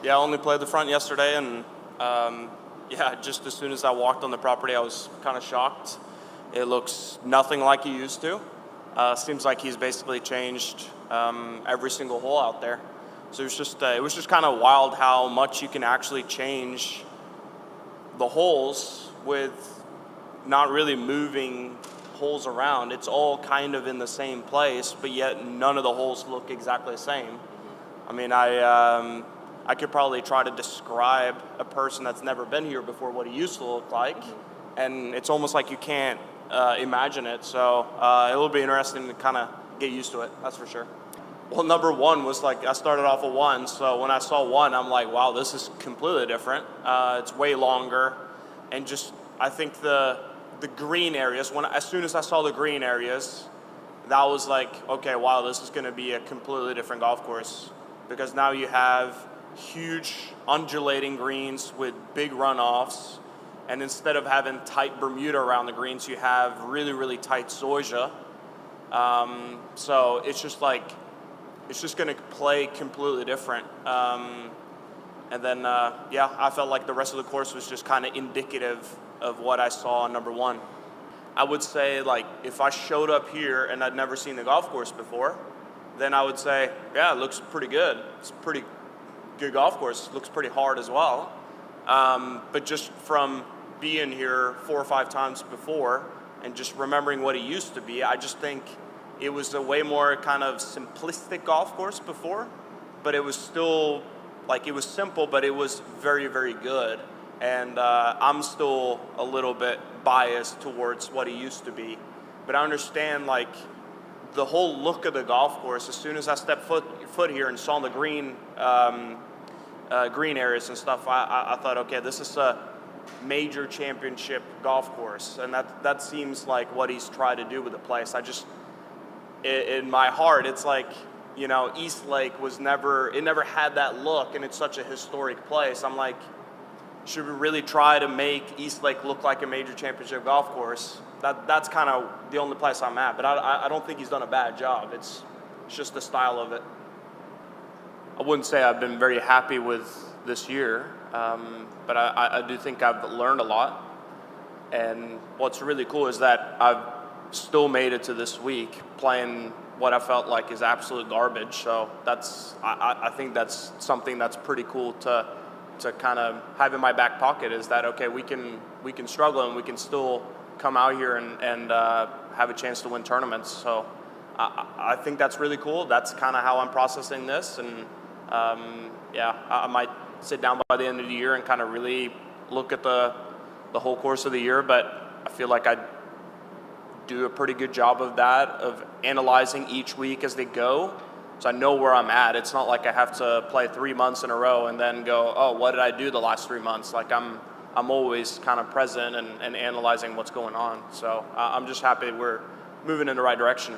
Yeah, I only played the front yesterday, and yeah, just as soon as I walked on the property, I was kind of shocked. It looks nothing like he used to. Seems like he's basically changed every single hole out there. So it was just kind of wild how much you can actually change the holes with not really moving holes around. It's all kind of in the same place, but yet none of the holes look exactly the same. I mean, I could probably try to describe a person that's never been here before what he used to look like, and it's almost like you can't imagine it. So it'll be interesting to kind of get used to it, that's for sure. Well, number one was like, I started off with one, so when I saw one, I'm like, wow, this is completely different. It's way longer, and just, I think the green areas, as soon as I saw the green areas, that was like, okay, wow, this is gonna be a completely different golf course, because now you have huge undulating greens with big runoffs, and instead of having tight Bermuda around the greens, you have really, really tight zoysia. So it's just like, it's just going to play completely different. And then, yeah, I felt like the rest of the course was just kind of indicative of what I saw on number one. I would say, like, if I showed up here and I'd never seen the golf course before, then I would say, yeah, it looks pretty good. It's a pretty good golf course. It looks pretty hard as well. But just from being here 4 or 5 times before and just remembering what it used to be, I just think it was a way more kind of simplistic golf course before, but it was still, like, it was simple, but it was very, very good. And I'm still a little bit biased towards what it used to be. But I understand, like, the whole look of the golf course. As soon as I stepped foot here and saw the green areas and stuff, I thought, okay, this is a major championship golf course. And that seems like what he's tried to do with the place. In my heart, it's like, you know, East Lake never had that look, and it's such a historic place. I'm like, should we really try to make East Lake look like a major championship golf course? That's kind of the only place I'm at, but I don't think he's done a bad job. It's just the style of it. I wouldn't say I've been very happy with this year, but I do think I've learned a lot. And what's really cool is that I've still made it to this week playing what I felt like is absolute garbage. So I think that's something that's pretty cool to kind of have in my back pocket, is that, okay, we can struggle and we can still come out here and have a chance to win tournaments. So I think that's really cool. That's kind of how I'm processing this. And yeah, I might sit down by the end of the year and kind of really look at the whole course of the year, but I feel like I do a pretty good job of that, of analyzing each week as they go. So I know where I'm at. It's not like I have to play 3 months in a row and then go, oh, what did I do the last 3 months? Like, I'm always kind of present and analyzing what's going on. So I'm just happy we're moving in the right direction.